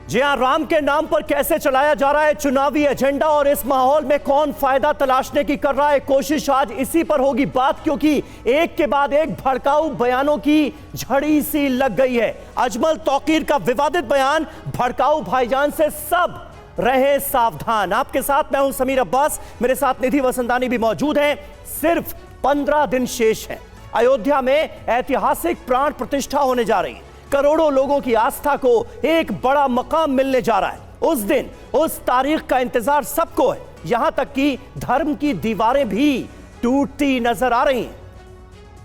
जी हां, राम के नाम पर कैसे चलाया जा रहा है चुनावी एजेंडा और इस माहौल में कौन फायदा तलाशने की कर रहा है कोशिश, आज इसी पर होगी बात, क्योंकि एक के बाद एक भड़काऊ बयानों की झड़ी सी लग गई है। अजमल तौकीर का विवादित बयान, भड़काऊ भाईजान से सब रहे सावधान। आपके साथ मैं हूं समीर अब्बास, मेरे साथ निधि वसंतानी भी मौजूद हैं। सिर्फ 15 दिन शेष हैं, अयोध्या में ऐतिहासिक प्राण प्रतिष्ठा होने जा रही है। करोड़ों लोगों की आस्था को एक बड़ा मकाम मिलने जा रहा है। उस दिन, उस तारीख का इंतजार सबको है, यहां तक कि धर्म की दीवारें भी टूटती नजर आ रही हैं।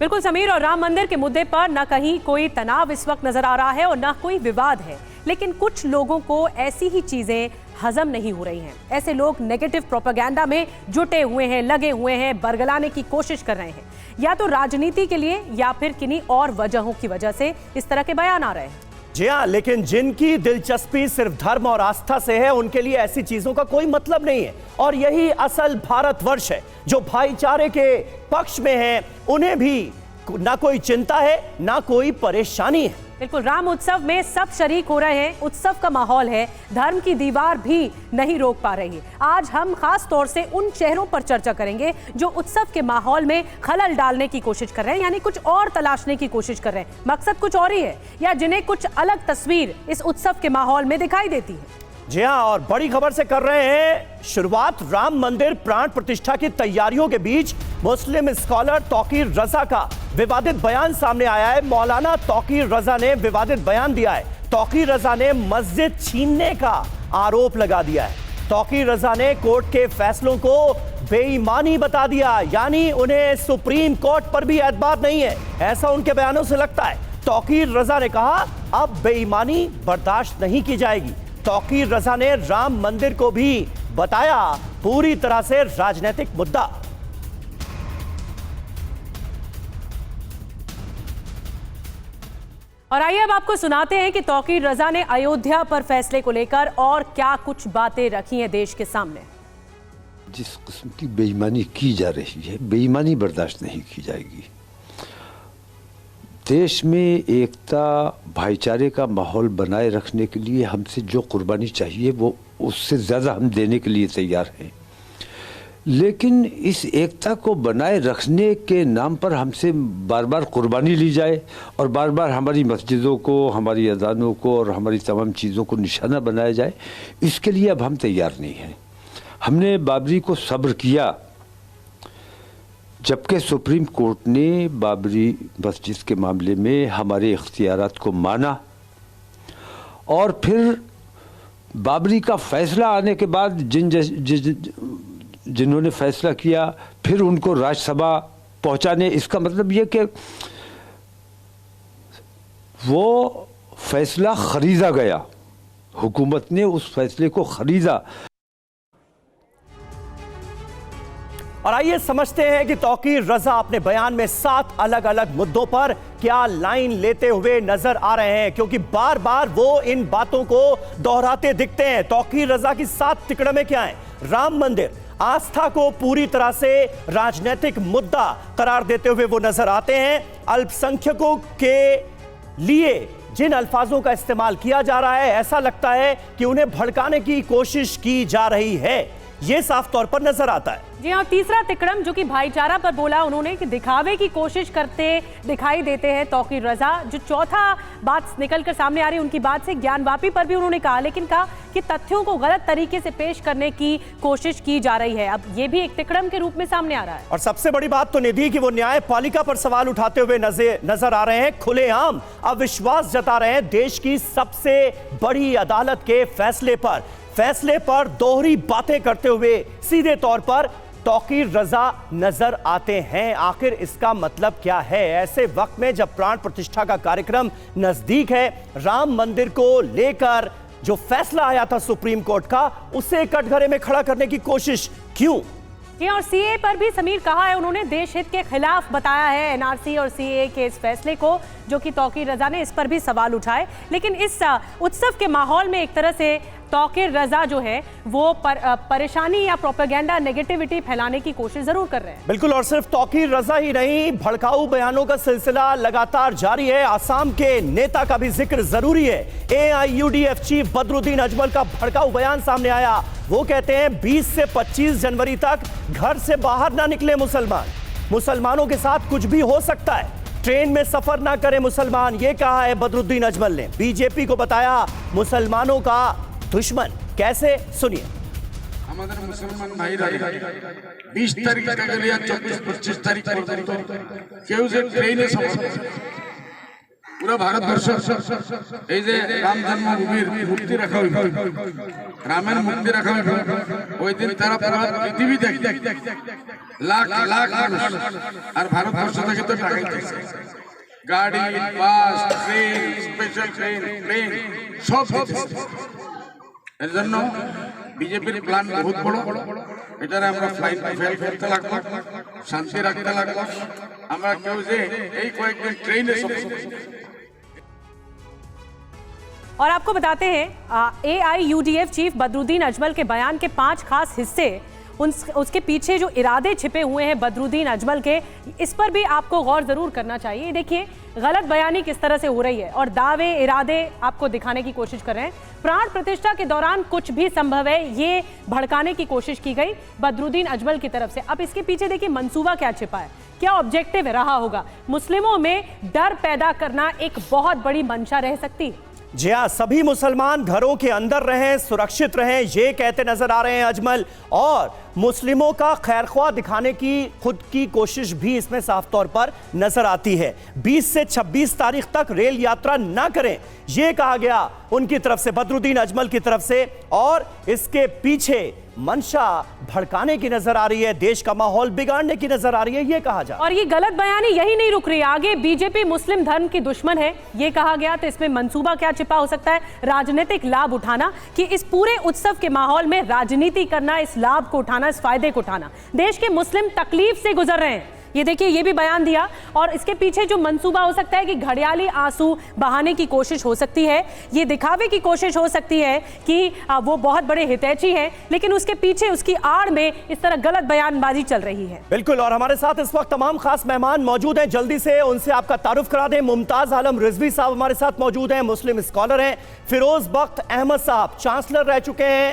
बिल्कुल समीर, और राम मंदिर के मुद्दे पर न कहीं कोई तनाव इस वक्त नजर आ रहा है और न कोई विवाद है, लेकिन कुछ लोगों को ऐसी ही चीजें हजम नहीं हो रही हैं। ऐसे लोग नेगेटिव प्रोपेगेंडा में जुटे हुए हैं, लगे हुए हैं, बरगलाने की कोशिश कर रहे हैं, या तो राजनीति के लिए या फिर किन्हीं और वजहों की वजह से इस तरह के बयान आ रहे हैं। जी हाँ, लेकिन जिनकी दिलचस्पी सिर्फ धर्म और आस्था से है, उनके लिए ऐसी चीजों का कोई मतलब नहीं है। और यही असल भारतवर्ष है। जो भाईचारे के पक्ष में है, उन्हें भी ना कोई चिंता है, ना कोई परेशानी है। बिल्कुल, राम उत्सव में सब शरीक हो रहे हैं, उत्सव का माहौल है, धर्म की दीवार भी नहीं रोक पा रही है। आज हम खास तौर से उन चेहरों पर चर्चा करेंगे जो उत्सव के माहौल में खलल डालने की कोशिश कर रहे हैं, यानी कुछ और तलाशने की कोशिश कर रहे हैं। मकसद कुछ और ही है, या जिन्हें कुछ अलग तस्वीर इस उत्सव के माहौल में दिखाई देती है। जी हाँ, और बड़ी खबर से कर रहे हैं शुरुआत। राम मंदिर प्राण प्रतिष्ठा की तैयारियों के बीच मुस्लिम स्कॉलर तौकीर रजा का विवादित बयान सामने आया है। मौलाना तौकीर रजा ने विवादित बयान दिया है। तौकीर रजा ने मस्जिद छीनने का आरोप लगा दिया है। तौकीर रजा ने कोर्ट के फैसलों को बेईमानी बता दिया, यानी उन्हें सुप्रीम कोर्ट पर भी एतबार नहीं है, ऐसा उनके बयानों से लगता है। तौकीर रजा ने कहा, अब बेईमानी बर्दाश्त नहीं की जाएगी। तौकीर रजा ने राम मंदिर को भी बताया पूरी तरह से राजनीतिक मुद्दा। और आइए अब आपको सुनाते हैं कि तौकीर रजा ने अयोध्या पर फैसले को लेकर और क्या कुछ बातें रखी हैं देश के सामने। जिस किस्म की बेईमानी की जा रही है, बेईमानी बर्दाश्त नहीं की जाएगी। देश में एकता, भाईचारे का माहौल बनाए रखने के लिए हमसे जो कुर्बानी चाहिए वो उससे ज़्यादा हम देने के लिए तैयार हैं, लेकिन इस एकता को बनाए रखने के नाम पर हमसे बार बार कुर्बानी ली जाए और बार बार हमारी मस्जिदों को, हमारी अजानों को और हमारी तमाम चीज़ों को निशाना बनाया जाए, इसके लिए अब हम तैयार नहीं हैं। हमने बाबरी को सब्र किया, जबकि सुप्रीम कोर्ट ने बाबरी मस्जिद के मामले में हमारे इख्तियारात को माना, और फिर बाबरी का फैसला आने के बाद जिन्होंने फैसला किया, फिर उनको राज्यसभा पहुंचाने, इसका मतलब ये कि वो फैसला खरीदा गया, हुकूमत ने उस फैसले को खरीदा। और आइए समझते हैं कि तौकीर रजा अपने बयान में 7 अलग अलग मुद्दों पर क्या लाइन लेते हुए नजर आ रहे हैं, क्योंकि बार बार वो इन बातों को दोहराते दिखते हैं। तौकीर रजा की 7 तिकड़में क्या हैं? राम मंदिर, आस्था को पूरी तरह से राजनीतिक मुद्दा करार देते हुए वो नजर आते हैं। अल्पसंख्यकों के लिए जिन अल्फाजों का इस्तेमाल किया जा रहा है, ऐसा लगता है कि उन्हें भड़काने की कोशिश की जा रही है, ये साफ तौर पर नजर आता है। जी हाँ, तीसरा तिकड़म जो कि भाईचारा पर बोला उन्होंने कि दिखावे की कोशिश करते दिखाई देते हैं तौकीर रजा। जो चौथा बात निकलकर सामने आ रही है उनकी बात से, ज्ञानवापी पर भी उन्होंने कहा, लेकिन कहा कि तथ्यों को गलत तरीके से पेश करने की कोशिश की जा रही है। अब ये भी एक तिकड़म के रूप में सामने आ रहा है। और सबसे बड़ी बात तो निधि कि वो न्यायपालिका पर सवाल उठाते हुए नजर आ रहे हैं, खुलेआम अविश्वास जता रहे हैं देश की सबसे बड़ी अदालत के फैसले पर दोहरी बातें करते हुए सीधे तौर पर तौकीर रजा नजर आते हैं। आखिर इसका मतलब क्या है? ऐसे वक्त में जब प्राण प्रतिष्ठा का कार्यक्रम नजदीक है, राम मंदिर को लेकर जो फैसला आया था सुप्रीम कोर्ट का, उसे कटघरे में खड़ा करने की कोशिश क्यों? और सीए पर भी समीर कहा है उन्होंने, देश हित के खिलाफ बताया है एनआरसी और सीए के इस फैसले को, जो कि तौकीर रजा ने इस पर भी सवाल उठाए। लेकिन इस उत्सव के माहौल में एक तरह से तौकीर रजा जो है वो परेशानी या प्रोपेगेंडा नेगेटिविटी फैलाने की कोशिश जरूर कर रहे हैं। बिल्कुल, और सिर्फ तौकीर रजा ही नहीं, भड़काऊ बयानों का सिलसिला लगातार जारी है। आसाम के नेता का भी जिक्र जरूरी है। AIUDF चीफ बदरुद्दीन अजमल का भड़काऊ बयान सामने आया। वो कहते हैं 20 से 25 जनवरी तक घर से बाहर ना निकले मुसलमानों के साथ कुछ भी हो सकता है, ट्रेन में सफर ना करें मुसलमान, ये कहा है बदरुद्दीन अजमल ने। बीजेपी को बताया मुसलमानों का दुश्मन। कैसे, सुनिए। हमारे मुसलमान भाईरा 20 तारीख का लिया 24-25 तारीख केউ যে ট্রেনে সফর পুরো ভারতবর্ষ এই যে রাম জন্মভূমির মূর্তি রাখা হইল, রামের মূর্তি রাখা হইল, ওই দিন তারা পুরো পৃথিবী দেখতে লাখ লাখ মানুষ আর ভারতবর্ষ থেকে তো টাকা দিচ্ছে, গাড়ি, বাস, ট্রেন, স্পেশাল ট্রেন সব দিচ্ছে। এর জন্য বিজেপির প্ল্যান বহুত বড়। এটারে আমরা ফ্লাইট ফেল করতে লাগবো, শান্তি রাখতে লাগবো। আমরা কেউ যে এই কয়েকদিন ট্রেনে और आपको बताते हैं AIUDF चीफ बदरुद्दीन अजमल के बयान के 5 खास हिस्से, उसके पीछे जो इरादे छिपे हुए हैं बदरुद्दीन अजमल के, इस पर भी आपको गौर जरूर करना चाहिए। देखिए गलत बयानी किस तरह से हो रही है और दावे इरादे आपको दिखाने की कोशिश कर रहे हैं। प्राण प्रतिष्ठा के दौरान कुछ भी संभव है, ये भड़काने की कोशिश की गई बदरुद्दीन अजमल की तरफ से। अब इसके पीछे देखिए मंसूबा क्या छिपा है, क्या ऑब्जेक्टिव रहा होगा। मुस्लिमों में डर पैदा करना एक बहुत बड़ी मंशा रह सकती है। जी हाँ, सभी मुसलमान घरों के अंदर रहें, सुरक्षित रहें, ये कहते नजर आ रहे हैं अजमल। और मुस्लिमों का खैरख्वाह दिखाने की खुद की कोशिश भी इसमें साफ तौर पर नजर आती है। 20 से 26 तारीख तक रेल यात्रा ना करें, यह कहा गया उनकी तरफ से, बदरुद्दीन अजमल की तरफ से। और इसके पीछे मंशा भड़काने की नजर आ रही है, देश का माहौल बिगाड़ने की नजर आ रही है, ये कहा जा। और ये गलत बयानी यही नहीं रुक रही, आगे बीजेपी मुस्लिम धर्म की दुश्मन है ये कहा गया। तो इसमें मंसूबा क्या छिपा हो सकता है? राजनीतिक लाभ उठाना, कि इस पूरे उत्सव के माहौल में राजनीति करना, इस लाभ को उठाना, इस फायदे को उठाना। देश के मुस्लिम तकलीफ से गुजर रहे हैं, ये देखिए, ये भी बयान दिया। और इसके पीछे जो मंसूबा हो सकता है कि घड़ियाली आंसू बहाने की कोशिश हो सकती है, ये दिखावे की कोशिश हो सकती है कि वो बहुत बड़े हितैषी हैं, लेकिन उसके पीछे, उसकी आड़ में इस तरह गलत बयानबाजी चल रही है। बिल्कुल, और हमारे साथ इस वक्त तमाम खास मेहमान मौजूद हैं, जल्दी से उनसे आपका तारुफ करा दें। मुमताज आलम रिजवी साहब हमारे साथ मौजूद हैं, मुस्लिम स्कॉलर हैं। फिरोज बख्त अहमद साहब चांसलर रह चुके हैं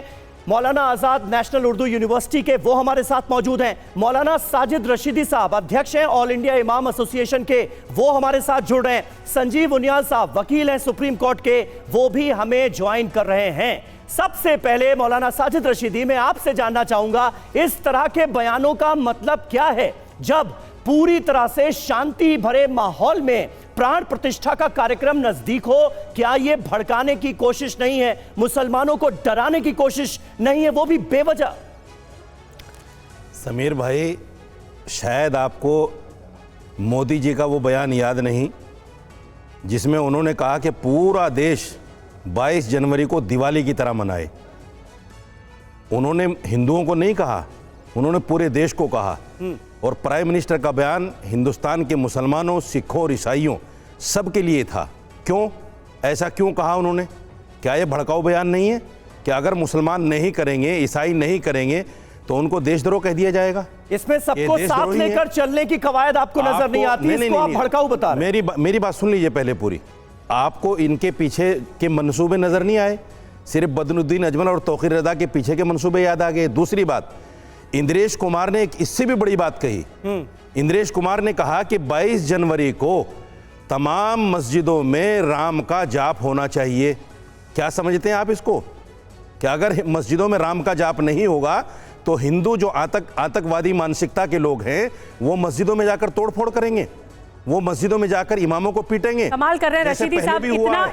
मौलाना आजाद नेशनल उर्दू यूनिवर्सिटी के, वो हमारे साथ मौजूद हैं। मौलाना साजिद रशीदी साहब अध्यक्ष हैं ऑल इंडिया इमाम एसोसिएशन के, वो हमारे साथ जुड़ रहे हैं। संजीव उनियाल साहब वकील हैं सुप्रीम कोर्ट के, वो भी हमें ज्वाइन कर रहे हैं। सबसे पहले मौलाना साजिद रशीदी, मैं आपसे जानना चाहूंगा, इस तरह के बयानों का मतलब क्या है जब पूरी तरह से शांति भरे माहौल में प्राण प्रतिष्ठा का कार्यक्रम नजदीक हो? क्या यह भड़काने की कोशिश नहीं है, मुसलमानों को डराने की कोशिश नहीं है, वो भी बेवजह? समीर भाई, शायद आपको मोदी जी का वो बयान याद नहीं जिसमें उन्होंने कहा कि पूरा देश 22 जनवरी को दिवाली की तरह मनाए। उन्होंने हिंदुओं को नहीं कहा, उन्होंने पूरे देश को कहा। और प्राइम मिनिस्टर का बयान हिंदुस्तान के मुसलमानों, सिखों और ईसाइयों सब के लिए था। क्यों ऐसा क्यों कहा उन्होंने? क्या ये भड़काऊ बयान नहीं है कि अगर मुसलमान नहीं करेंगे, ईसाई नहीं करेंगे तो उनको देशद्रोह कह दिया जाएगा? इसमें सबको साथ लेकर चलने की कवायद आपको नजर नहीं आती, इसको आप भड़काऊ बता रहे हैं। मेरी बात सुन लीजिए पहले पूरी। आपको इनके पीछे के मंसूबे नजर नहीं आए? सिर्फ बदरुद्दीन अजमल और तौकीर रजा के पीछे के मंसूबे याद आ गए? दूसरी बात, इंद्रेश कुमार ने एक इससे भी बड़ी बात कही। इंद्रेश कुमार ने कहा कि 22 जनवरी को तमाम मस्जिदों में राम का जाप होना चाहिए। क्या समझते हैं आप इसको? कि अगर मस्जिदों में राम का जाप नहीं होगा तो हिंदू जो आतंकवादी मानसिकता के लोग हैं वो मस्जिदों में जाकर तोड़फोड़ करेंगे, वो मस्जिदों में जाकर इमामों को पीटेंगे। कमाल कर रहे हैं रशीदी साहब,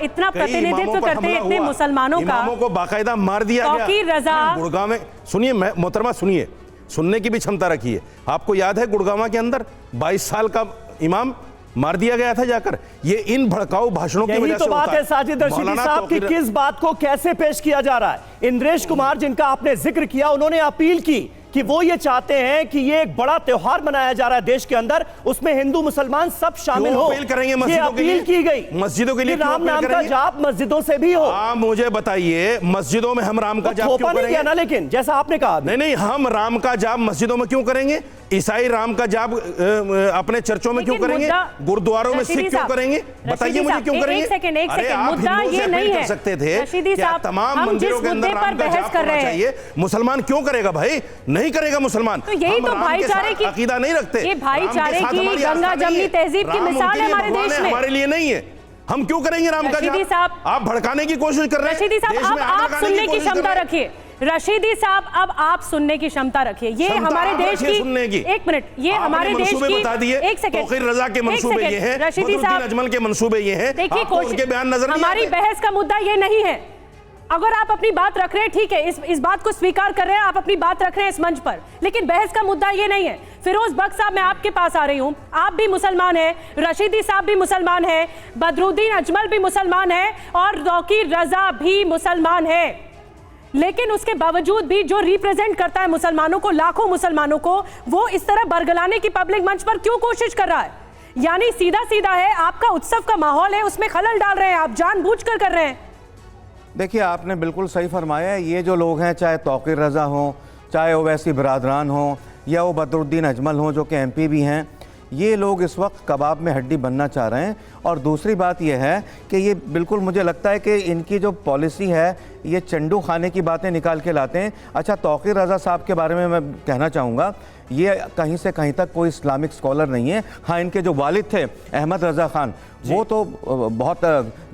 इतना प्रतिनिधित्व करते हैं इतने मुसलमानों का, इमामों को बाकायदा मार दिया गया। तौकीर रजा गुड़गांव में, सुनिए मोहतरमा, सुनिए, सुनने की भी क्षमता रखिए। आपको याद है गुड़गांव के अंदर 22 साल का इमाम मार दिया गया था जाकर। ये इन भड़काऊ भाषणों की वजह से तो बात है साजिद रशीदी साहब की, किस बात को कैसे पेश किया जा रहा है? इंद्रेश कुमार जिनका आपने जिक्र किया, उन्होंने अपील की कि वो ये चाहते हैं कि ये एक बड़ा त्योहार मनाया जा रहा है देश के अंदर, उसमें हिंदू मुसलमान सब शामिल हो। अपील करेंगे ये मस्जिदों के लिए? अपील की गई मस्जिदों के लिए राम क्यों नाम अपील का करेंगे? जाप मस्जिदों से भी हो। आप मुझे बताइए, मस्जिदों में हम राम का जाप क्यों नहीं करेंगे? किया ना, लेकिन जैसा आपने कहा नहीं नहीं, हम राम का जाप मस्जिदों में क्यों करेंगे? ईसाई राम का जाप अपने चर्चों में क्यों करेंगे? गुरुद्वारों में सिख क्यों करेंगे? बताइए मुझे क्यों करेंगे? एक सेकंड आप मुद्दा हिंदुओं से ये नहीं अपील है कर सकते थे रशीदी कि साहब, तमाम हम मंदिरों जिस के अंदर मुद्दे पर राम का बहस जाप कर होना रहे हैं, चाहिए। मुसलमान क्यों करेगा भाई? नहीं करेगा मुसलमान। तो यही हम तो राम के भाईचारे साथ की अकीदा नहीं रखते। ये भाईचारे राम के साथ की हमारी आस्था गंगा नहीं जमनी है। तहजीब की राम मिसाल उनके है लिए हमारे भगवान देश है, में। हमारे लिए नहीं है। हम क्यों करेंगे राम का रशीदी जाप? साहब, आप भड़काने की कोशिश कर रहे हैं। रशीदी साहब, देश अब में आग आप लगाने सुनने की कोशिश कर क्षमता रहे हैं। रखिए। रशीदी साहब, अब आप सुनने की क्षमता रखिए। ये क्षमता हमारे आप देश रखिए सुनने की। एक मिनट, ये आपने हमारे देश मंसूबे की बता दिए। एक सेकंड, तौकीर रजा के एक मंसूबे सेकंड, ये हैं, रशीदी बदरुद्दीन साहब, अजमल के मंसूबे ये हैं। देखिए आपको उनके बयान नजर नहीं हमारी आते? बहस का मुद्दा ये नहीं है। अगर आप अपनी बात रख रहे हैं, ठीक है, इस बात को स्वीकार कर रहे हैं, आप अपनी बात रख रहे हैं इस मंच पर, लेकिन बहस का मुद्दा ये नहीं है। फिरोज बख्श साहब, मैं आपके पास आ रही हूं। आप भी मुसलमान हैं, रशीदी साहब भी मुसलमान हैं, बदरुद्दीन अजमल भी मुसलमान है और तौकीर रजा भी मुसलमान है, लेकिन उसके बावजूद भी जो रिप्रेजेंट करता है मुसलमानों को, लाखों मुसलमानों को, वो इस तरह बरगलाने की पब्लिक मंच पर क्यों कोशिश कर रहा है? यानी सीधा सीधा है, आपका उत्सव का माहौल है, उसमें खलल डाल रहे हैं आप, जानबूझकर कर रहे हैं। देखिए, आपने बिल्कुल सही फरमाया है। ये जो लोग हैं, चाहे तौकीर रज़ा हों, चाहे ओवैसी बिरादरान हों, या वो बदरुद्दीन अजमल हों जो कि MP भी हैं, ये लोग इस वक्त कबाब में हड्डी बनना चाह रहे हैं। और दूसरी बात यह है कि ये बिल्कुल मुझे लगता है कि इनकी जो पॉलिसी है, ये चंडू खाने की बातें निकाल के लाते हैं। अच्छा, तौकीर रज़ा साहब के बारे में मैं कहना चाहूँगा, ये कहीं से कहीं तक कोई इस्लामिक स्कॉलर नहीं है। हाँ, इनके जो वालिद थे अहमद रज़ा खान, वो तो बहुत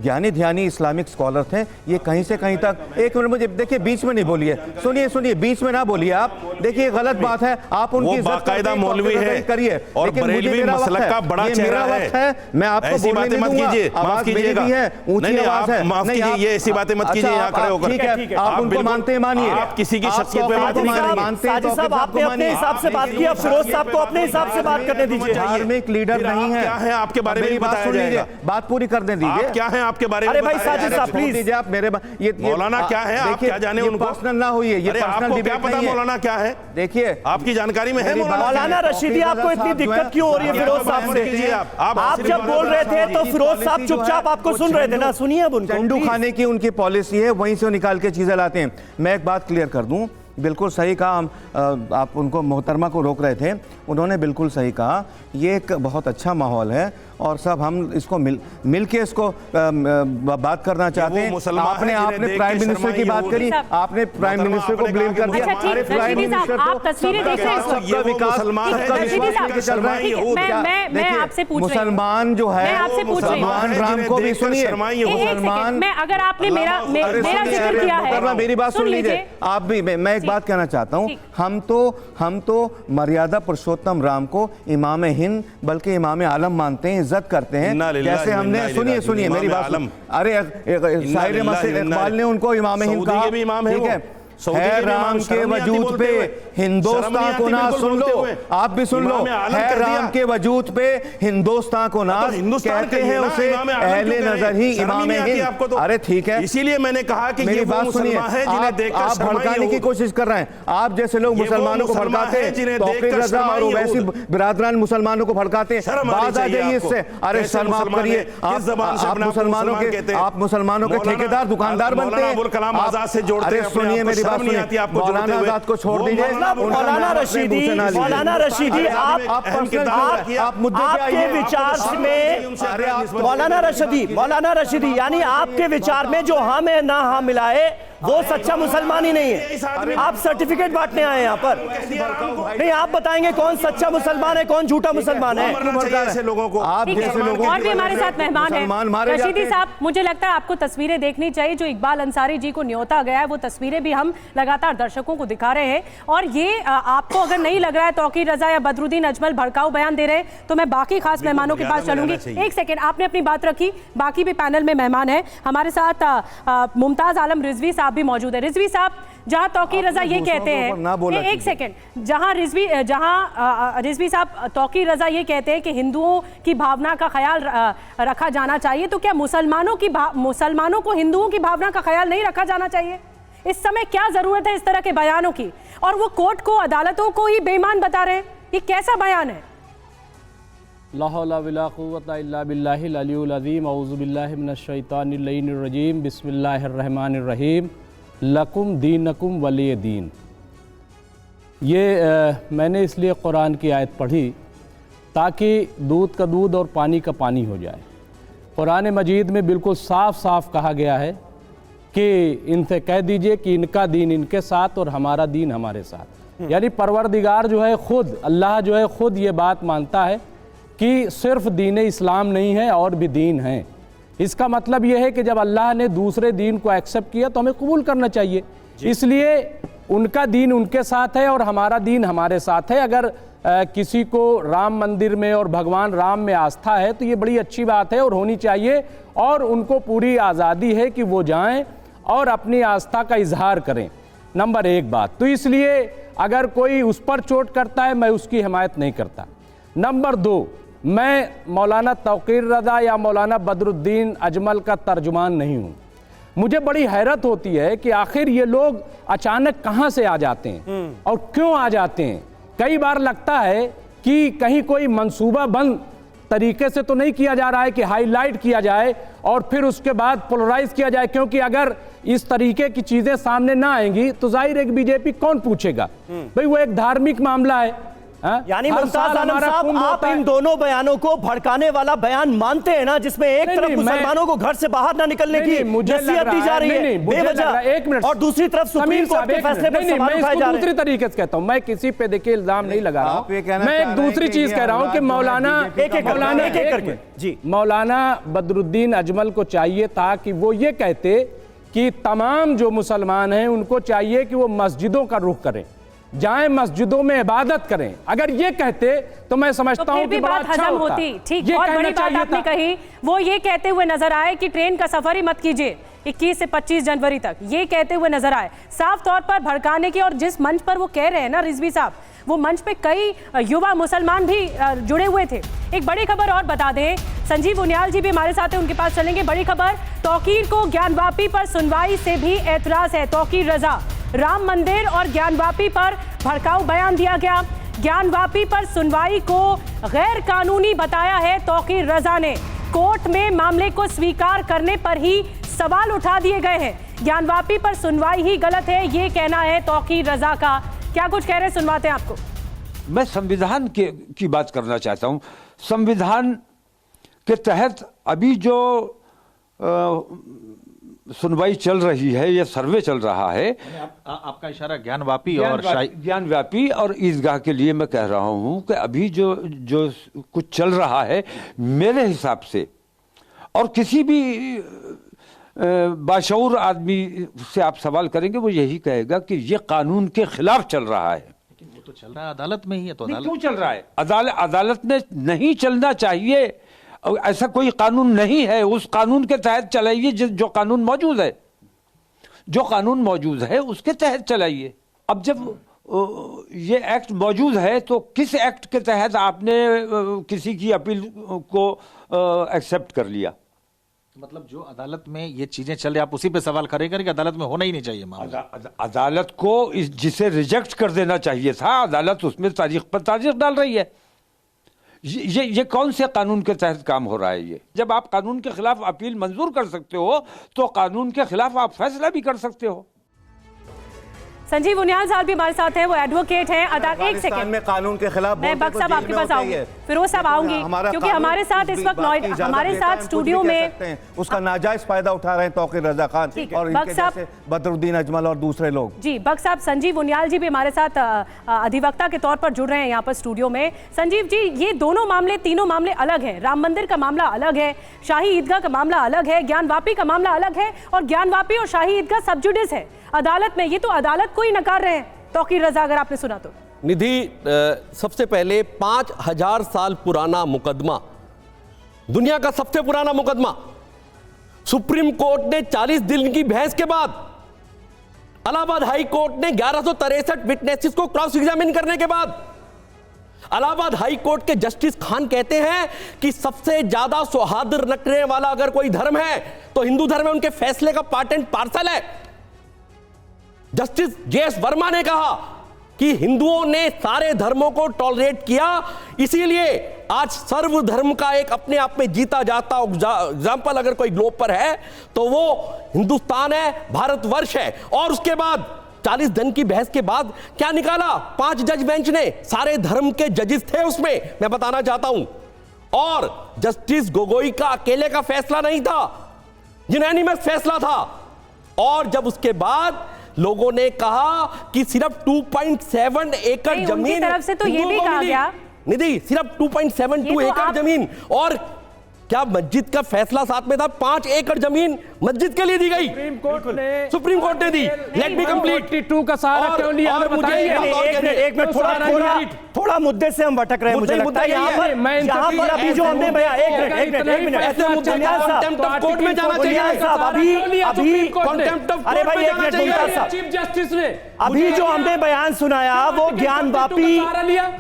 ज्ञानी ध्यानी इस्लामिक स्कॉलर थे। ये कहीं से कहीं तक, एक मिनट मुझे देखिए, बीच में नहीं बोलिए, सुनिए, बीच में ना बोलिए आप। देखिए, गलत बात है, आप उनकी इज्जत बाकायदा मौलवी है करिए, और बरेलवी मसलक का बड़ा चेहरा है। मैं आपको ऐसी बातें मत कीजिए, माफ कीजिएगा। ऊंची आवाज है, माफ कीजिए, ये ऐसी बातें मत कीजिए यहाँ खड़े होकर। ठीक है, आप उनको मानते हैं, मानिए। आप किसी की शख्सियत पे बात नहीं करेंगे। साजिद साहब, आपने अपने हिसाब से बात की, अब फिरोज साहब को अपने हिसाब से बात करने दीजिए। धार्मिक लीडर नहीं है। क्या है आपके बारे में बताया जाएगा? बात पूरी करने दीजिए। आप क्या हैं आपके बारे में? अरे भाई साजिद साहब, प्लीज दीजिए आप मेरे ये मौलाना क्या है, आप क्या जाने उनको? पर्सनल ना होइए, ये पर्सनल डिबेट क्या पता मौलाना क्या है? देखिए, आपकी जानकारी में है मौलाना रशीदी, आपको इतनी दिक्कत क्यों हो रही है फिरोज साहब से? आप जब बोल रहे थे तो फिरोज साहब चुपचाप आपको सुन रहे थे ना, सुनिए अब उनको। चंडू खाने की उनकी पॉलिसी है, वहीं से निकाल के चीजें लाते हैं। मैं एक बात क्लियर कर दूं, बिल्कुल सही कहा, आप उनको मोहतरमा को रोक रहे थे, उन्होंने बिल्कुल सही कहा। ये एक बहुत अच्छा माहौल है और सब हम इसको मिल के इसको बात करना चाहते हैं। आपने प्राइम मिनिस्टर की बात करी, आपने प्राइम मिनिस्टर को ब्लेम कर दिया। अरे प्राइम मिनिस्टर, आप तस्वीरें देख रहे हैं, सबका विकास चल रहा है। मैं आपसे पूछ रही हूं, मुसलमान जो है, मैं आपसे पूछ रही हूं, मुसलमान राम को भी सुनिए, मुसलमान, मैं अगर आपने मेरा जिक्र किया है, मेरी बात सुन लीजिए आप भी। मैं एक बात कहना चाहता हूँ, हम तो मर्यादा पुरुषोत्तम राम को इमाम हिंद बल्कि इमाम आलम मानते हैं, इज्जत करते हैं। जैसे हमने, सुनिए मेरी बात, अरे शायर मस्जिद इकबाल ने उनको इमाम हिंद कहा, ठीक है? है राम के वजूद पे हिंदुस्तान को ना सुन लो, आप भी सुन लो, है राम के वजूद पे हिंदुस्तान को ना कहते हैं उसे अहले नजर ही इमाम हिंद। अरे ठीक है, इसीलिए मैंने कहा कि मेरी बात सुनिए, आप भड़काने की कोशिश कर रहे हैं। आप जैसे लोग मुसलमानों को भड़काते हैं, तौकीर रज़ा और वैसी बिरादरान मुसलमानों को भड़काते हैं, बात आ जाइए इससे। अरे शर्म आप करिए, आप मुसलमानों के ठेकेदार दुकानदार बनते हैं। अरे सुनिए मेरी मौलाना आजाद को छोड़ दीजिए। मौलाना रशीदी, आप मुद्दे आपके विचार में, मौलाना रशीदी, यानी आपके विचार में जो हाँ में ना हाँ मिलाए वो सच्चा मुसलमान ही नहीं है। आप सर्टिफिकेट बांटने आए यहाँ पर, नहीं आप बताएंगे कौन सच्चा मुसलमान है, कौन झूठा मुसलमान है। ऐसे लोगों को आप जैसे लोगों और भी हमारे साथ मेहमान हैं। रशीदी साहब, मुझे लगता है आपको तस्वीरें देखनी चाहिए जो इकबाल अंसारी जी को न्योता गया है, वो तस्वीरें भी हम लगातार दर्शकों को दिखा रहे हैं। और ये आपको अगर नहीं लग रहा है तौकीर रज़ा या बदरुद्दीन अजमल भड़काऊ बयान दे रहे हैं, तो मैं बाकी खास मेहमानों के पास चलूंगी। एक सेकेंड, आपने अपनी बात रखी, बाकी भी पैनल में मेहमान है हमारे साथ। मुमताज आलम रिजवी साहब भी मौजूद है। रिजवी साहब, जहां तौकीर रज़ा ये कहते हैं, एक सेकंड, जहां रिजवी साहब तौकीर रज़ा ये कहते हैं कि हिंदुओं की भावना का ख्याल रखा जाना चाहिए, तो क्या मुसलमानों को हिंदुओं की भावना का ख्याल नहीं रखा जाना चाहिए? इस समय क्या जरूरत है इस तरह के बयानों की? और वो कोर्ट को, अदालतों को ही बेईमान बता रहे हैं। ये कैसा बयान है? ला हौला वला कुव्वता इल्ला बिल्लाहिल अलियुल अज़ीम, औज़ु बिल्लाहि मिनश शैतानिर रजीम, बिस्मिल्लाहिर रहमानिर रहीम, लकुम दीनकुम वलिय दीन। ये मैंने इसलिए कुरान की आयत पढ़ी ताकि दूध का दूध और पानी का पानी हो जाए। कुरान मजीद में बिल्कुल साफ साफ कहा गया है कि इनसे कह दीजिए कि इनका दीन इनके साथ और हमारा दीन हमारे साथ। यानी परवरदिगार जो है खुद, अल्लाह जो है खुद ये बात मानता है कि सिर्फ दीन इस्लाम नहीं है और भी दीन हैं। इसका मतलब ये है कि जब अल्लाह ने दूसरे दीन को एक्सेप्ट किया तो हमें कबूल करना चाहिए। इसलिए उनका दीन उनके साथ है और हमारा दीन हमारे साथ है। अगर किसी को राम मंदिर में और भगवान राम में आस्था है तो ये बड़ी अच्छी बात है और होनी चाहिए, और उनको पूरी आज़ादी है कि वो जाएं और अपनी आस्था का इजहार करें। नंबर एक बात तो, इसलिए अगर कोई उस पर चोट करता है मैं उसकी हिमायत नहीं करता। नंबर दो, मैं मौलाना तौकीर रज़ा या मौलाना बदरुद्दीन अजमल का तर्जुमान नहीं हूँ। मुझे बड़ी हैरत होती है कि आखिर ये लोग अचानक कहाँ से आ जाते हैं और क्यों आ जाते हैं। कई बार लगता है कि कहीं कोई मंसूबा बंद तरीके से तो नहीं किया जा रहा है कि हाईलाइट किया जाए और फिर उसके बाद पोलराइज किया जाए, क्योंकि अगर इस तरीके की चीजें सामने ना आएंगी तो जाहिर है कि बीजेपी कौन पूछेगा। भाई वो एक धार्मिक मामला है। यानी मुमताज आलम साहब, आप इन दोनों बयानों को भड़काने वाला बयान मानते हैं ना, जिसमें एक तरफ मुसलमानों को घर से बाहर ना निकलने की नसीहत दी जा रही है बेवजह, एक मिनट, और दूसरी तरफ सुप्रीम कोर्ट के फैसले पर सवाल उठाए जा रहे हैं। दूसरी तरीके से कहता हूं, मैं किसी पे देखिए इल्जाम नहीं लगा रहा हूं, मैं एक दूसरी चीज कह रहा हूं कि मौलाना बदरुद्दीन अजमल को चाहिए था कि वो ये कहते कि तमाम जो मुसलमान हैं उनको चाहिए कि वो मस्जिदों का रुख करें, जाएं मस्जिदों में इबादत करें। अगर ये कहते तो मैं समझता हूं कि बड़ा अच्छा होता। ठीक, बहुत बड़ी बात आपने कही। वो ये कहते हुए नजर आए कि ट्रेन का सफर ही मत कीजिए 21 से 25 जनवरी तक, ये कहते हुए नजर आए। साफ तौर पर भड़काने की, और जिस मंच पर वो कह रहे हैं ना रिजवी साहब, वो मंच पे कई युवा मुसलमान भी जुड़े हुए थे। एक बड़ी खबर और बता दें, संजीव उनियाल जी भी हमारे साथ हैं, उनके पास चलेंगे। बड़ी खबर, तौकीर को ज्ञानवापी पर सुनवाई से भी एतराज है। तौकीर रजा, राम मंदिर और ज्ञानवापी पर भड़काऊ बयान दिया गया। ज्ञानवापी पर सुनवाई को गैर कानूनी बताया है तौकीर रजा ने। कोर्ट में मामले को स्वीकार करने पर ही सवाल उठा दिए गए हैं। ज्ञानवापी पर सुनवाई ही गलत है, ये कहना है तौकीर रजा का। क्या कुछ कह रहे हैं, सुनवाते हैं आपको। मैं संविधान की बात करना चाहता हूं। संविधान के तहत अभी जो सुनवाई चल रही है, ये सर्वे चल रहा है। आपका इशारा ज्ञानवापी और ईदगाह के लिए मैं कह रहा हूं कि अभी जो कुछ चल रहा है, मेरे हिसाब से, और किसी भी बाशऊर आदमी से आप सवाल करेंगे वो यही कहेगा कि ये कानून के खिलाफ चल रहा है। लेकिन वो तो चल रहा है, अदालत में ही है, तो क्यों चल रहा है? अदालत में नहीं चलना चाहिए, ऐसा कोई कानून नहीं है। उस कानून के तहत चलाइए जो कानून मौजूद है, जो कानून मौजूद है उसके तहत चलाइए। अब जब ये एक्ट मौजूद है तो किस एक्ट के तहत आपने किसी की अपील को एक्सेप्ट कर लिया? मतलब जो अदालत में ये चीजें चल रही, आप उसी पे सवाल करेंगे कि अदालत में होना ही नहीं चाहिए मामला। अदालत को जिसे रिजेक्ट कर देना चाहिए था, अदालत उसमें तारीख पर तारीख डाल रही है। ये कौन से कानून के तहत काम हो रहा है? ये जब आप कानून के खिलाफ अपील मंजूर कर सकते हो तो कानून के खिलाफ आप फैसला भी कर सकते हो। संजीव उनियाल साहब भी हमारे साथ हैं, वो एडवोकेट हैं। एक सेकंड में कानून के खिलाफ मैं बख्श साहब आपके पास आऊंगी, फिरोज साहब आऊंगी, क्योंकि हमारे साथ इस वक्त हमारे साथ स्टूडियो में उसका नाजायज फायदा उठा रहे हैं तौकीर रजा खान और इनके जैसे बदरुद्दीन अजमल और दूसरे लोग। जी बख्श साहब, संजीव उनियाल जी भी हमारे साथ अधिवक्ता के तौर पर जुड़ रहे हैं यहाँ पर स्टूडियो में। संजीव जी, ये दोनों मामले, तीनों मामले अलग हैं। राम मंदिर का मामला अलग है, शाही ईदगाह का मामला अलग है, ज्ञानवापी का मामला अलग है, और ज्ञानवापी और शाही ईदगाह सब जुडिस है अदालत में। ये तो अदालत को ही नकार रहे हैं तौकीर रजा, अगर आपने सुना तो। निधि, सबसे पहले 5000 साल पुराना मुकदमा, दुनिया का सबसे पुराना मुकदमा, सुप्रीम कोर्ट ने 40 दिन की बहस के बाद, इलाहाबाद हाई कोर्ट ने 1163 विटनेसेस को क्रॉस एग्जामिन करने के बाद, इलाहाबाद हाई कोर्ट के जस्टिस खान कहते हैं कि सबसे ज्यादा सौहार्द रखने वाला अगर कोई धर्म है तो हिंदू धर्म है, उनके फैसले का पार्ट एंड पार्सल है। जस्टिस जेएस वर्मा ने कहा कि हिंदुओं ने सारे धर्मों को टॉलरेट किया, इसीलिए आज सर्वधर्म का एक अपने आप में जीता जाता एग्जाम्पल अगर कोई ग्लोब पर है तो वो हिंदुस्तान है, भारतवर्ष है। और उसके बाद 40 दिन की बहस के बाद क्या निकाला? 5 जज बेंच ने, सारे धर्म के जजेस थे उसमें, मैं बताना चाहता हूं। और जस्टिस गोगोई का अकेले का फैसला नहीं था, यूनानिमस फैसला था। और जब उसके बाद लोगों ने कहा कि सिर्फ 2.7 एकड़ जमीन तरफ से तो ये भी कहा गया निधि, सिर्फ 2.72 एकड़ जमीन, और क्या मस्जिद का फैसला साथ में था? 5 एकड़ जमीन मस्जिद के लिए दी गई, सुप्रीम कोर्ट ने दी। Let me complete. 42 का सहारा क्यों लिया? और मुझे एक मिनट, थोड़ा मुद्दे से हम भटक रहे हैं। मुझे लगता है यहाँ पर अभी जो हमने एक मिनट ऐसे मुद्दे कंटेम्प्ट ऑफ कोर्ट में जाना चाहिए। अभी कंटेम्प्ट ऑफ अरे कोर्ट भाई में एक जाना मिनट चाहिए। मुमताज साहब, चीफ जस्टिस ने अभी जो हमने बयान सुनाया वो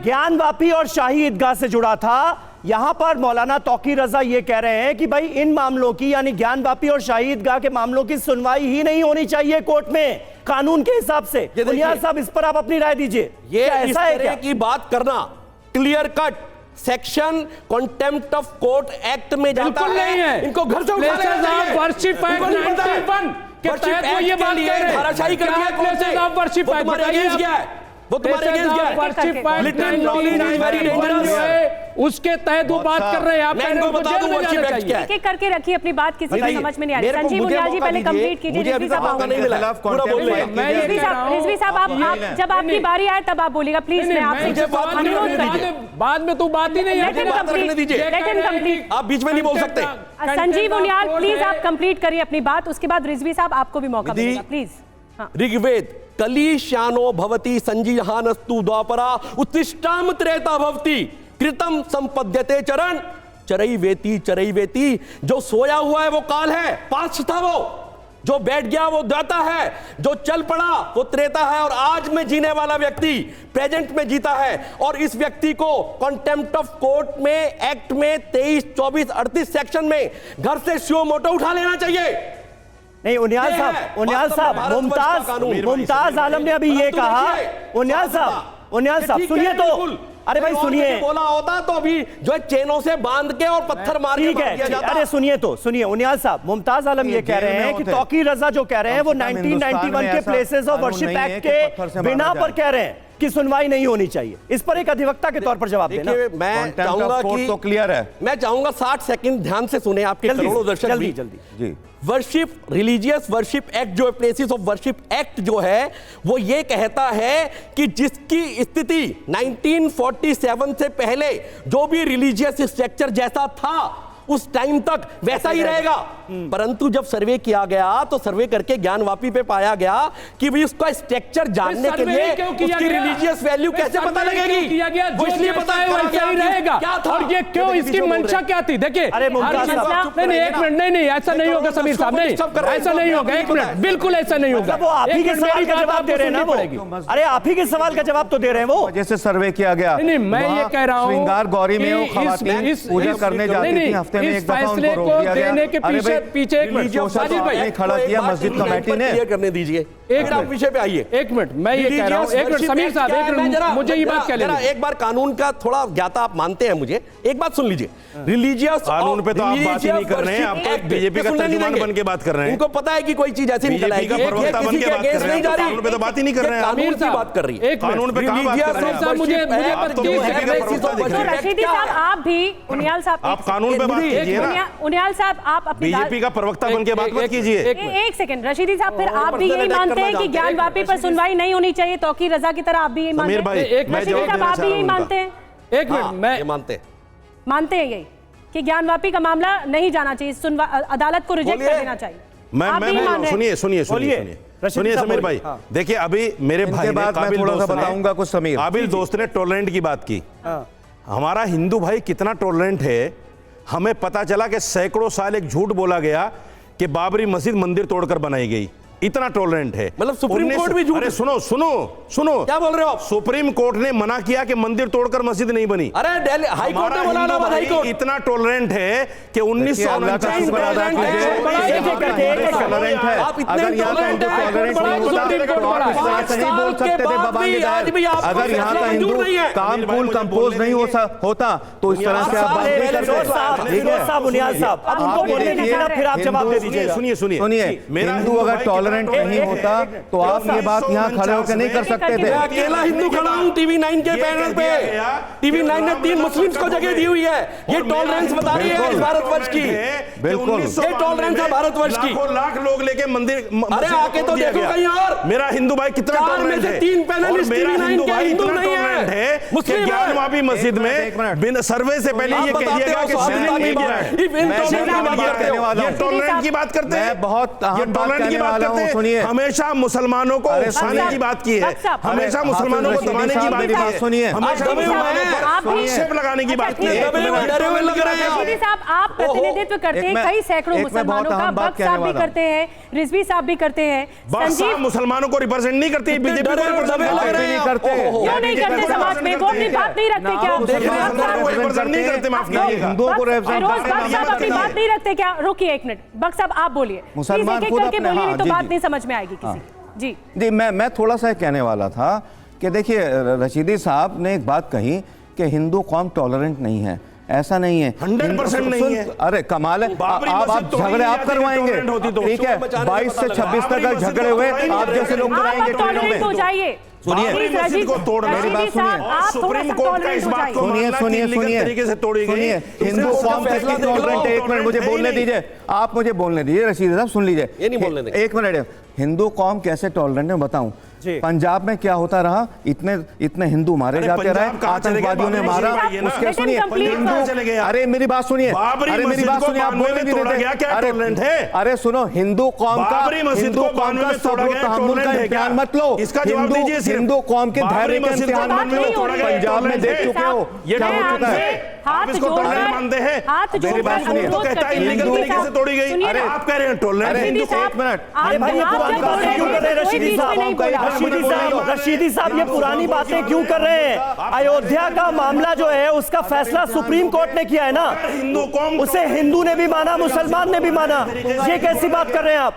ज्ञानवापी और शाही ईदगाह से जुड़ा था। यहां पर मौलाना तौकीर रजा ये कह रहे हैं कि भाई इन मामलों की, यानी ज्ञानवापी और शाही ईदगाह के मामलों की सुनवाई ही नहीं होनी चाहिए कोर्ट में कानून के हिसाब से। बुनियाद साहब, इस पर आप अपनी राय दीजिए। ये ऐसा है क्या की बात करना clear cut section contempt of court act में जाता है। इनको घर से उठा लेना चाहिए। वर्शिप एक्ट 91 के तहत वो ये बात कह रहे हैं। धाराशाही कर दिया कोर्ट से। वर्शिप वो तुम्हारे अगेंस्ट गया है, वो तुम्हारे अगेंस्ट गया है। Worship act literal knowledge is very dangerous. उसके तहत वो बात कर रहे हैं। आप मैं इनको बता दूं वर्शिप एक्ट क्या है। एक-एक करके रखिए अपनी बात, किसी को समझ में नहीं आ रही। संजीव बुनियाल जी पहले कंप्लीट कीजिए। मुझे अभी तक मौका नहीं मिला पूरा बोलने का। रिजवी साहब, आप जब आपकी बारी आए तब आप बोलिएगा प्लीज। मैं आपसे बाद में तू बात ही नहीं लेट हिम कंप्लीट। आप बीच में नहीं बोल सकते। संजीव बुनियाल प्लीज आप कंप्लीट करिए अपनी बात, उसके बाद रिजवी साहब आपको भी मौका मिलेगा प्लीज। ऋग्वेद कलीशानो भवति संजीहानस्तु द्वापरा उत्तिष्ठाम त्रेता भवति कृतम संपद्यते चरण चरैवेति। जो सोया हुआ है वो काल है, पास्ट था वो। जो बैठ गया वो द्वाता है, जो चल पड़ा वो त्रेता है। और आज में जीने वाला व्यक्ति प्रेजेंट में जीता है। और इस व्यक्ति को कंटेम्प्ट ऑफ कोर्ट में एक्ट में 23, 24, 38 सेक्शन में घर से श्यो मोटो उठा लेना चाहिए। नहीं, उनियाल साहब, मुमताज आलम ने अभी ये कहा। उनियाल साहब सुनिए तो। अरे भाई सुनिए, बोला होता तो अभी जो है चेनों से बांध के और पत्थर मार के मार दिया जाता। अरे सुनिए उनियाल साहब, मुमताज आलम ये कह रहे हैं कि तौकीर रजा जो कह रहे हैं वो 1991 के प्लेसेस ऑफ वर्शिप एक्ट के बिना पर कह रहे हैं कि सुनवाई नहीं होनी चाहिए। इस पर एक अधिवक्ता के तौर पर जवाब देना। मैं चाहूंगा कि तो क्लियर है। मैं चाहूंगा 60 सेकंड ध्यान से सुने आपके करोड़ों दर्शक भी। जल्दी। वर्शिप रिलीजियस वर्शिप एक्ट जो है, प्लेसेस ऑफ वर्शिप एक्ट जो है, वो ये कहता है कि जिसकी स्थिति 1947 से पहले जो भी रिलीजियस स्ट्रक्चर जैसा था उस टाइम तक वैसा ही रहेगा। परंतु जब सर्वे किया गया तो सर्वे करके ज्ञानवापी पे पाया गया कि भाई उसका स्ट्रक्चर जानने के लिए उसकी रिलीजियस वैल्यू कैसे पता लगेगी, वो इसलिए पता है वैसा ही रहेगा। और ये क्यों, इसकी मंशा क्या थी? देखिए, नहीं, एक मिनट, नहीं, ऐसा नहीं होगा समीर साहब, नहीं ऐसा नहीं होगा। एक मिनट, बिल्कुल ऐसा नहीं होगा। वो आप ही के सवाल का जवाब दे रहे हैं ना वो। अरे आप ही के सवाल का जवाब तो दे रहे हैं वो। जैसे सर्वे किया गया। नहीं, मैं ये कह रहा हूँ श्रृंगार गौरी में वो खवातीन पूजा करने जाती थी, हफ्ते में एक दफा उनको रोक दिया गया। देने के पीछे एक मिनट साजिद भाई खड़ा किया मस्जिद कमेटी ने। क्लियर करने दीजिए, एक आप विषय पे आइए। एक मिनट, मैं ये कह रहा हूं, एक मिनट समीर साहब, एक मिनट मुझे ये बात कह लेना। एक बार कानून का थोड़ा ज्ञाता आप मानते हैं मुझे, एक बात सुन लीजिए। रिलीजियस कानून पे तो आप बात ही नहीं कर रहे हैं, आप तो बीजेपी का तर्जुमान बन के बात कर रहे हैं। इनको पता है कि कोई चीज ऐसी निकल आएगी, बीजेपी का प्रवक्ता बन के बात कर रहे हैं, कानून पे तो बात ही नहीं कर रहे हैं। कानून की बात कर रही है, कानून पे कहां बात कर रहे हैं? मुझे रशीदी साहब, आप भी उनियाल साहब, आप कानून पे बात कीजिए ना। उनियाल साहब, आप अपनी बीजेपी का प्रवक्ता बन के बात मत कीजिए। एक सेकंड रशीदी साहब, फिर आप भी यही मानते हैं कि ज्ञानवापी पर सुनवाई नहीं होनी चाहिए तौकीर रजा की तरह? आप भी यही मानते हैं? रशीदी साहब, आप भी यही मानते हैं? एक मिनट, मैं मानते हैं यही कि ज्ञानवापी का मामला नहीं जाना चाहिए, अदालत को रिजेक्ट कर देना चाहिए? सुनिए समीर भाई, देखिए अभी मेरे भाई ने बताऊंगा कुछ समीर काबिल दोस्त ने टॉलरेंट की बात की। हमारा हिंदू भाई कितना टॉलरेंट है, हमें पता चला कि सैकड़ों साल एक झूठ बोला गया कि बाबरी मस्जिद मंदिर तोड़कर बनाई गई। इतना टॉलरेंट है। मतलब सुप्रीम कोर्ट भी झूठ। अरे सुनो सुनो सुनो, क्या बोल रहे हो आप? सुप्रीम कोर्ट ने मना किया कि मंदिर तोड़कर मस्जिद नहीं बनी। अरे दिल्ली हाई कोर्ट ने बोला ना, हाई कोर्ट इतना टॉलरेंट है कि 1949 अगर यहाँ का हिंदू टॉलरेंट नहीं होता तो आप इस तरह से नहीं बोल सकते थे बाबा निदान। अगर यहाँ का हिंदू काम कूल कंपोज नहीं होता तो इस तरह से आप बात नहीं करते। फिर आप जवाब दे दीजिए। सुनिए सुनिए, हिंदू अगर टॉलरेंट नहीं होता तो आप ये बात यहाँ खड़े होकर नहीं कर सकते थे। अकेला हिंदू खड़ा हूं टीवी 9 के पैनल पे। टीवी 9 ने 3 मुस्लिम्स को जगह दी हुई है। ये टॉलरेंस बता रही है इस भारतवर्ष की। बिल्कुल ये टॉलरेंस है भारतवर्ष की। लाख लोग लेके मंदिर, अरे आके तो देखो कहीं और। मेरा हिंदू भाई कितना टॉलरेंट है। 3 पैनलिस्ट टीवी 9 के हिंदू नहीं है, मुस्लिम है। ज्ञानवापी मस्जिद में बिना सर्वे से पहले ये कहिएगा कि शिवलिंग मिल गया है। ये टॉलरेंट की बात करते हैं, बहुत टॉलरेंट की बात करते हैं। सुनिए, हमेशा मुसलमानों को उठाने की बात की है, हमेशा मुसलमानों को दबाने की बात की है, सुनिए, हमेशा मुसलमानों पर आक्षेप लगाने की बात की है। रशीदी साहब, आप प्रतिनिधित्व करते हैं कई सैकड़ों मुसलमानों का, बख्श साहब भी करते हैं, रिजवी साहब भी करते हैं, संजीव मुसलमानों को रिप्रेजेंट नहीं करती, बीजेपी को रिप्रेजेंट करते हैं। क्यों नहीं करते? समाज में वो अपनी बात नहीं रखते क्या? रिप्रेजेंट नहीं करते, माफ कीजिएगा। हिंदुओं को फिरोज बख्श साहब अपनी बात नहीं रखते क्या? रुकिए एक मिनट, बख्श साहब आप बोलिए, मुसलमान एक खुद करके अपने, बोलिए, नहीं तो जी, बात जी। नहीं समझ में आएगी किसी की। जी मैं थोड़ा सा कहने वाला था कि देखिए, रशीदी साहब ने एक बात कही कि हिंदू कौम टॉलरेंट नहीं है। ऐसा नहीं है, 100% नहीं है। अरे कमाल है, आप झगड़े आप करवाएंगे, ठीक है? 22 से 26 तक झगड़े हुए आप जैसे लोग कराएंगे ट्रेनों में। हो जाइए, मस्जिद को तोड़ना, मेरी बात सुनिए, सुप्रीम कोर्ट का इस बात को सुनिए सुनिए सुनिए तरीके से तोड़ी गई। हिंदू कौम कितनी टॉलरेंट है? एक मिनट मुझे बोलने दीजिए, आप मुझे बोलने दीजिए। रशीद साहब सुन लीजिए, ये नहीं बोलने देंगे। एक मिनट, हिंदू कौम कैसे टॉलरेंट है बताऊं। पंजाब में क्या होता रहा, इतने हिंदू मारे जाते रहे, आतंकवादियों ने मारा। उसके सुनिए, हिंदू, अरे मेरी बात सुनिए, अरे मेरी बात सुनिए, आप बोलने नहीं देते। अरे सुनो, हिंदू कौम का सब्र तहम्मुल का इम्तिहान मत लो। हिंदू कौम के धैर्य का इम्तिहान मत लो। पंजाब में देख चुके हो क्या हो चुका है। हाथ मानते हैं, मेरी बात सुनिए, इलीगल तरीके से तोड़ी गई। अरे आप कह रहे हैं टॉलरेंट। एक मिनट, रशीदी साहब ये पुरानी बातें क्यों कर रहे हैं? अयोध्या का मामला जो है उसका फैसला सुप्रीम कोर्ट ने किया है ना, हिंदू कौम, उसे हिंदू ने भी माना, मुसलमान ने भी माना। ये कैसी बात कर रहे हैं आप?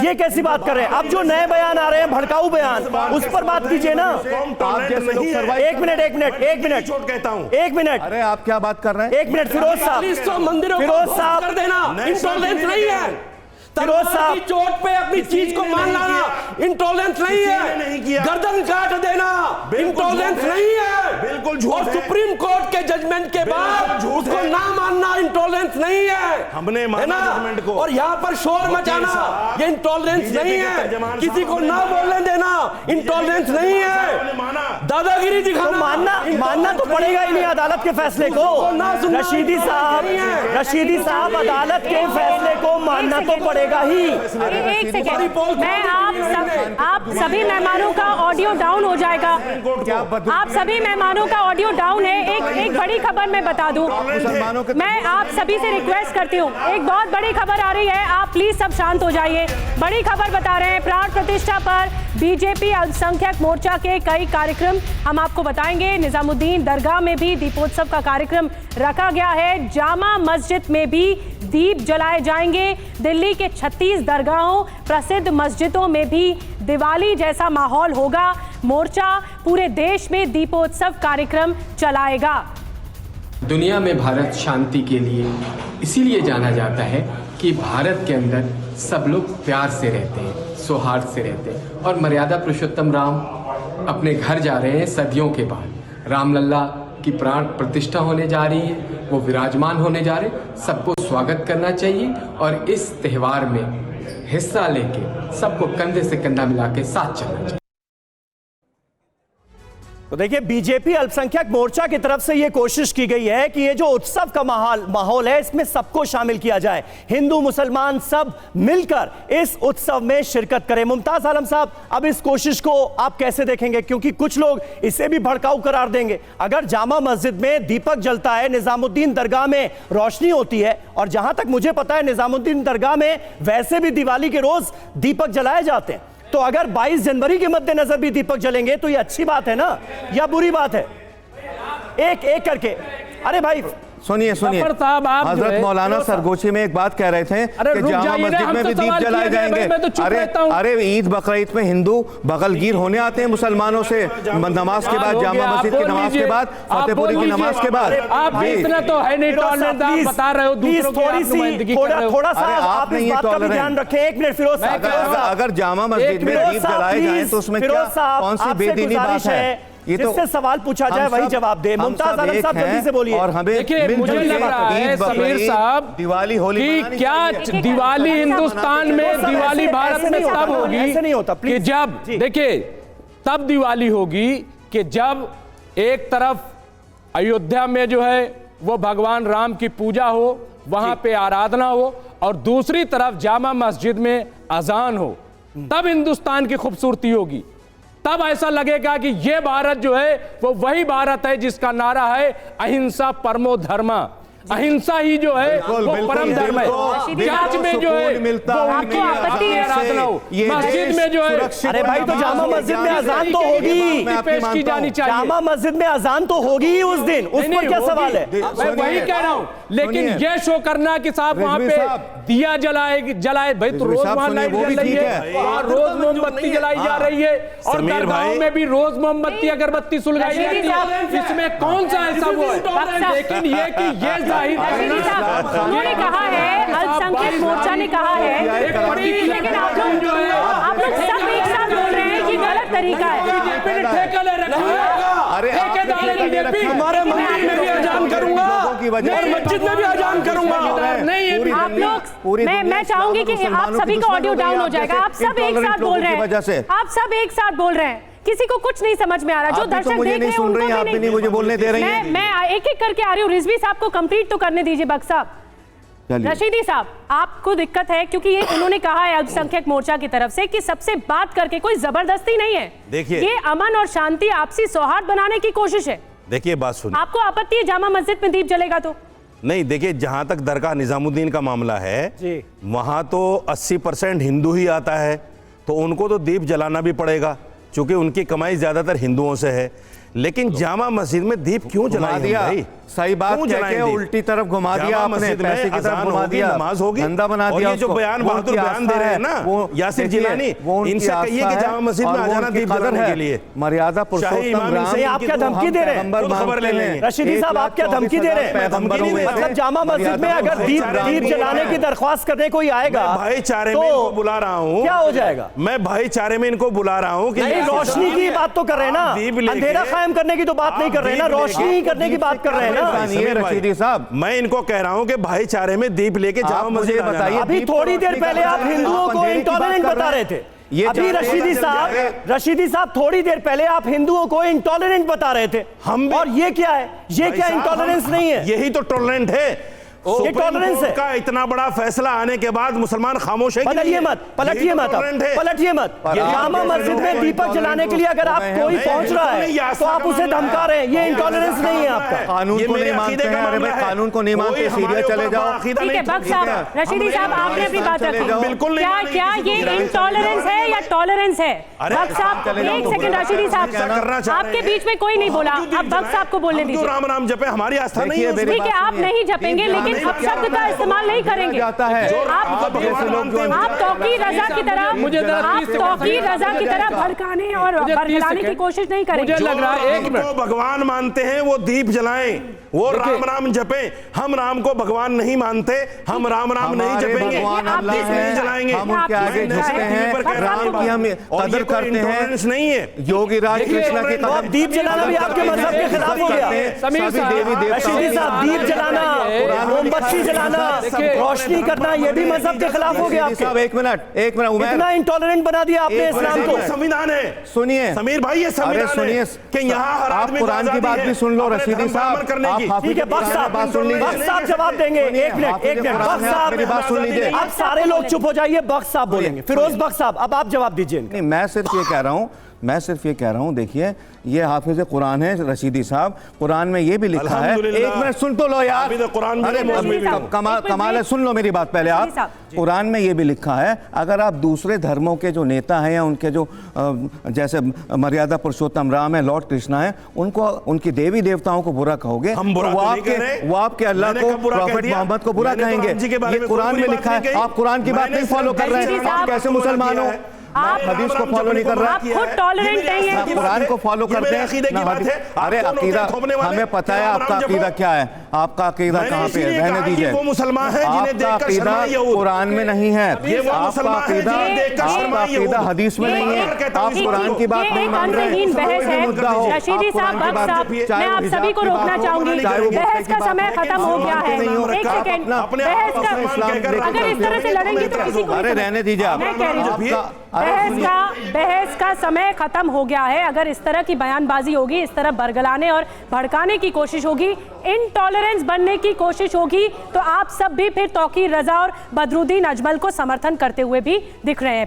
ये कैसी बात कर रहे हैं? अब जो नए बयान आ रहे हैं, भड़काऊ बयान, उस पर बात कीजिए ना। एक मिनट छोड़ कहता हूँ, एक मिनट। अरे आप क्या बात कर रहे हैं? एक मिनट फिरोज साहब, फिरोज साहब कर देना, इंटॉलरेंस नहीं है। फिरोज साहब की चोट पे अपनी चीज को मान लाना इंटॉलरेंस नहीं है। गर्दन काट देना इंटॉलरेंस नहीं है। बिल्कुल झूठ और है। सुप्रीम कोर्ट के जजमेंट के बाद उसको ना मानना इंटॉलरेंस नहीं है। हमने माना जजमेंट को। और यहाँ पर शोर मचाना ये इंटॉलरेंस नहीं है। किसी को ना बोलने देना इंटॉलरेंस नहीं है। दादागिरी दिखाना, मानना तो पड़ेगा ही नहीं अदालत के फैसले को। रशीदी साहब अदालत के फैसले को मानना तो पड़ेगा ही। एक सेकेंड, मैं आप सभी मेहमानों का ऑडियो डाउन हो जाएगा। आप सभी मेहमानों का ऑडियो डाउन है। एक बड़ी खबर मैं बता दूं, मैं आप सभी से रिक्वेस्ट करती हूँ, एक बहुत बड़ी खबर आ रही है, आप प्लीज सब शांत हो जाइए। बड़ी खबर बता रहे हैं, प्राण प्रतिष्ठा पर बीजेपी अल्पसंख्यक मोर्चा के कई कार्यक्रम हम आपको बताएंगे। निजामुद्दीन दरगाह में भी दीपोत्सव का कार्यक्रम रखा गया है। जामा मस्जिद में भी दीप जलाए जाएंगे। दिल्ली के 36 दरगाहों, प्रसिद्ध मस्जिदों में भी दिवाली जैसा माहौल होगा। मोर्चा पूरे देश में दीपोत्सव कार्यक्रम चलाएगा। दुनिया में भारत शांति के लिए इसीलिए जाना जाता है कि भारत के अंदर सब लोग प्यार से रहते हैं, सौहार्द से रहते हैं। और मर्यादा पुरुषोत्तम राम अपने घर जा रहे हैं सदियों के बाद। रामलला की प्राण प्रतिष्ठा होने जा रही है, वो विराजमान होने जा रहे, सबको स्वागत करना चाहिए और इस त्यौहार में हिस्सा लेके सबको कंधे से कंधा मिला के साथ चलना चाहिए। तो देखिए, बीजेपी अल्पसंख्यक मोर्चा की तरफ से यह कोशिश की गई है कि ये जो उत्सव का माहौल है, इसमें सबको शामिल किया जाए, हिंदू मुसलमान सब मिलकर इस उत्सव में शिरकत करें। मुमताज आलम साहब, अब इस कोशिश को आप कैसे देखेंगे, क्योंकि कुछ लोग इसे भी भड़काऊ करार देंगे। अगर जामा मस्जिद में दीपक जलता है, निजामुद्दीन दरगाह में रोशनी होती है, और जहां तक मुझे पता है निजामुद्दीन दरगाह में वैसे भी दिवाली के रोज दीपक जलाए जाते हैं, तो अगर 22 जनवरी के मद्देनजर भी दीपक जलेंगे तो ये अच्छी बात है ना, या बुरी बात है? एक एक करके। अरे भाई सुनिए हजरत मौलाना सरगोशी में एक बात कह रहे थे कि जामा मस्जिद में भी दीप जलाए जाएंगे। अरे ईद बकरीद में हिंदू बगलगीर होने आते हैं मुसलमानों से, नमाज के बाद, जामा मस्जिद की नमाज के बाद, फतेहपुरी की नमाज के बाद। आप इतना तो है नहीं टॉलरेंट, आप बता रहे हो दूसरों की नुमाइंदगी कर रहे हो। थोड़ा सा आप इस बात का भी ध्यान रखें। एक मिनट फिरोज साहब, अगर जामा मस्जिद में दीप जलाए जाए तो उसमें कौन सी बेदीनी बात है? ये तो जिससे सवाल पूछा जाए वही जवाब दे। मुमताज आलम साहब जल्दी से बोलिए। और हमें देखिए, मुझे लग रहा है समीर साहब, दिवाली होली कि क्या दिवाली हिंदुस्तान में, दिवाली भारत में तब होगी, ऐसे नहीं होता कि जब, देखिए, तब दिवाली होगी कि जब एक तरफ अयोध्या में जो है वो भगवान राम की पूजा हो, वहां पे आराधना हो, और दूसरी तरफ जामा मस्जिद में अजान हो, तब हिंदुस्तान की खूबसूरती होगी। तब ऐसा लगेगा कि ये भारत जो है वो वही भारत है जिसका नारा है अहिंसा परमो धर्मा। अहिंसा ही जो है वो परम धर्म है। चर्च में जो है आपको आपत्ति है आराधना हो, मस्जिद में जो है, अरे भाई तो जामा मस्जिद में अजान तो होगी, पेश की जानी चाहिए। जामा मस्जिद में अजान तो होगी उस दिन, उस पर क्या सवाल है? मैं वही कह रहा हूँ, लेकिन ये शो करना कि साहब वहां पे दिया जलाए भाई, तो रोज वहां लाइट जल रही है और रोज मोमबत्ती जलाई जा रही है, और दरगाहों में भी रोज मोमबत्ती अगरबत्ती सुलगाई जाती है। इसमें कौन सा ऐसा वो है? लेकिन ये कि ये उन्होंने कहा है, अल्पसंख्यक मोर्चा ने कहा है, लेकिन आप लोग सब एक साथ बोल रहे हैं कि गलत तरीका है। हमारे मंदिर में भी अजान करूंगा, मस्जिद में भी अजान करूंगा। नहीं, आप लोग, मैं चाहूंगी कि आप सभी का ऑडियो डाउन हो जाएगा। आप सब एक साथ बोल रहे हैं, आप सब एक साथ बोल रहे हैं, किसी को कुछ नहीं समझ में आ रहा। जो दर्शक देख रहे हैं उनको भी नहीं, मुझे बोलने दे रही हैं। मैं एक एक करके आ रही हूँ। रिजवी साहब को कंप्लीट तो करने दीजिए। बख्श साहब, रशीदी साहब, आपको दिक्कत है क्योंकि ये उन्होंने कहा है अल्पसंख्यक मोर्चा की तरफ से कि सबसे बात करके कोई जबरदस्ती नहीं है। देखिए, ये अमन और शांति, आपसी सौहार्द बनाने की कोशिश है। देखिए, बात सुनिए। आपको आपत्ति है जामा मस्जिद में दीप जलेगा तो? नहीं, देखिए, जहां तक दरगाह निजामुद्दीन का मामला है, वहां तो 80% हिंदू ही आता है, तो उनको तो दीप जलाना भी पड़ेगा, क्योंकि उनकी कमाई ज्यादातर हिंदुओं से है। लेकिन जामा मस्जिद में दीप क्यों जला दिया? सही बात है, उल्टी तरफ घुमा दिया आपने, पैसे की तरफ घुमा दिया, नमाज होगी, धंधा बना दिया। ये जो बयान बहादुर बयान दे रहे हैं ना यासिर जिलानी, इनसे कहिए कि जामा मस्जिद में आ जाना दीप जलाने के लिए। मर्यादा पुरुषोत्तम राम से आप क्या धमकी दे रहे हैं? खबर ले लें। रशीदी साहब, आप क्या धमकी दे रहे हैं? मतलब जामा मस्जिद में अगर दीप जलाने की दरख्वास्त करने कोई आएगा, भाईचारे में इनको बुला रहा हूँ, क्या हो जाएगा? मैं भाईचारे में इनको बुला रहा हूँ कि रोशनी की बात तो कर रहे हैं ना, अंधेरा कायम करने की तो बात नहीं कर रहे हैं ना, रोशनी करने की बात कर रहे हैं ना। साहब, मैं इनको कह रहा हूं कि भाईचारे में दीप लेके जामा मस्जिद बताइए। अभी थोड़ी देर पहले आप हिंदुओं को इंटॉलरेंट बता रहे थे। अभी रशीदी साहब थोड़ी देर पहले आप हिंदुओं को इंटॉलरेंट बता रहे थे। हम और ये क्या है? ये क्या इंटॉलरेंस नहीं है? यही तो टॉलरेंट है। टॉलरेंस है का इतना बड़ा फैसला आने के बाद मुसलमान खामोश है। पलटिए मत, पलटिए मत, पलटिए मत। जामा मस्जिद में दीपक जलाने के लिए अगर आप कोई पहुंच रहा है तो आप उसे धमका रहे हैं, ये इंटॉलरेंस नहीं है आपका। कानून को नहीं मानते हैं, अरे भाई कानून को नहीं मानते, सीरिया चले जाओ। ठीक है बख्श साहब, रशीदी साहब, आपने अपनी बात रखी। बिल्कुल क्या ये इंटॉलरेंस है या टॉलरेंस है? बख्श साहब, एक सेकंड, रशीदी साहब, आपके बीच में कोई नहीं बोला, अब बख्श साहब को बोलने दीजिए। राम राम जपे, हमारी आस्था नहीं है। ठीक है, आप नहीं जपेंगे, लेकिन अपशब्द का इस्तेमाल नहीं करेंगे। जाता है आप तौकीर रजा की तरह भड़काने और बरगलाने की कोशिश नहीं करेंगे। मुझे लग रहा है एक मिनट, भगवान मानते हैं वो दीप जलाएं, वो राम राम जपें। हम राम को भगवान नहीं मानते, हम राम राम नहीं जपेंगे, नहीं जलाएंगे, हम उनके आगे झुकते हैं, राम की हम कदर करते हैं। नहीं है योगी राज कृष्ण के कदम। दीप जलाना भी आपके मजहब के खिलाफ हो गया। सभी देवी देवता, रशीदी साहब, दीप जलाना मोमबत्ती जलाना, रोशनी करना, ये भी मजहब के खिलाफ हो गया आपके। एक मिनट उमर, इतना इंटॉलरेंट बना दिया आपने इस्लाम को। संविधान है, सुनिए समीर भाई, ये संविधान है कि यहाँ हर आप आदमी को कुरान की आजादी बात है भी सुन लो अपने रशीदी धर्म पर साहब। अमल करने की। आप ठीक है, बख्श साहब बात सुन लीजिए। बख्श साहब जवाब देंगे। एक मिनट बख्श साहब, मेरी बात सुन लीजिए। आप सारे लोग चुप हो जाइए, बख्श साहब बोलेंगे। फिरोज बख्श साहब, अब आप जवाब दीजिए। नहीं, मैं सिर्फ ये कह रहा हूँ, देखिए ये हाफिज कुरान है रशीदी साहब, कुरान में ये भी लिखा है। एक मिनट सुन तो लो यार, अरे कमाल है, सुन लो मेरी बात पहले आप। कुरान में ये भी लिखा है, अगर आप दूसरे धर्मों के जो नेता हैं या उनके जो जैसे मर्यादा पुरुषोत्तम राम है, लॉर्ड कृष्णा है, उनको उनकी देवी देवताओं को बुरा कहोगे, वो आपके अल्लाह को, प्रॉफिट मोहम्मद को बुरा कहेंगे। ये कुरान में लिखा है। आप कुरान की बात नहीं फॉलो कर रहे हैं, आप कैसे मुसलमान हो? आप हदीस को फॉलो नहीं कर रहे, आप खुद टॉलरेंट नहीं है, कुरान को फॉलो करते हैं। अरे अकीदा, हमें पता है आपका अकीदा क्या है, आपका अकीदा कहाँ पे है, रहने दीजिए। वो मुसलमान है जिन्हें देखकर अकीदा कुरान में नहीं है, आपका अकीदा हदीस में नहीं है, आप कुरान की बात नहीं मान रहे हैं। रशीदी साहब, मैं आप सभी को रोकना चाहूंगी, बहस का समय खत्म हो गया है। एक सेकंड, अगर इस तरह से लड़ेंगे तो किसी को, अरे रहने दीजिए आप, मैं कह रही हूँ बहस का समय खत्म हो गया है। अगर इस तरह की बयानबाजी होगी, इस तरह बरगलाने और भड़काने की कोशिश होगी, इनटॉलरेंस बनने की कोशिश होगी, तो आप सब भी फिर तौकीर रजा और बदरुद्दीन अजमल को समर्थन करते हुए भी दिख रहे हैं।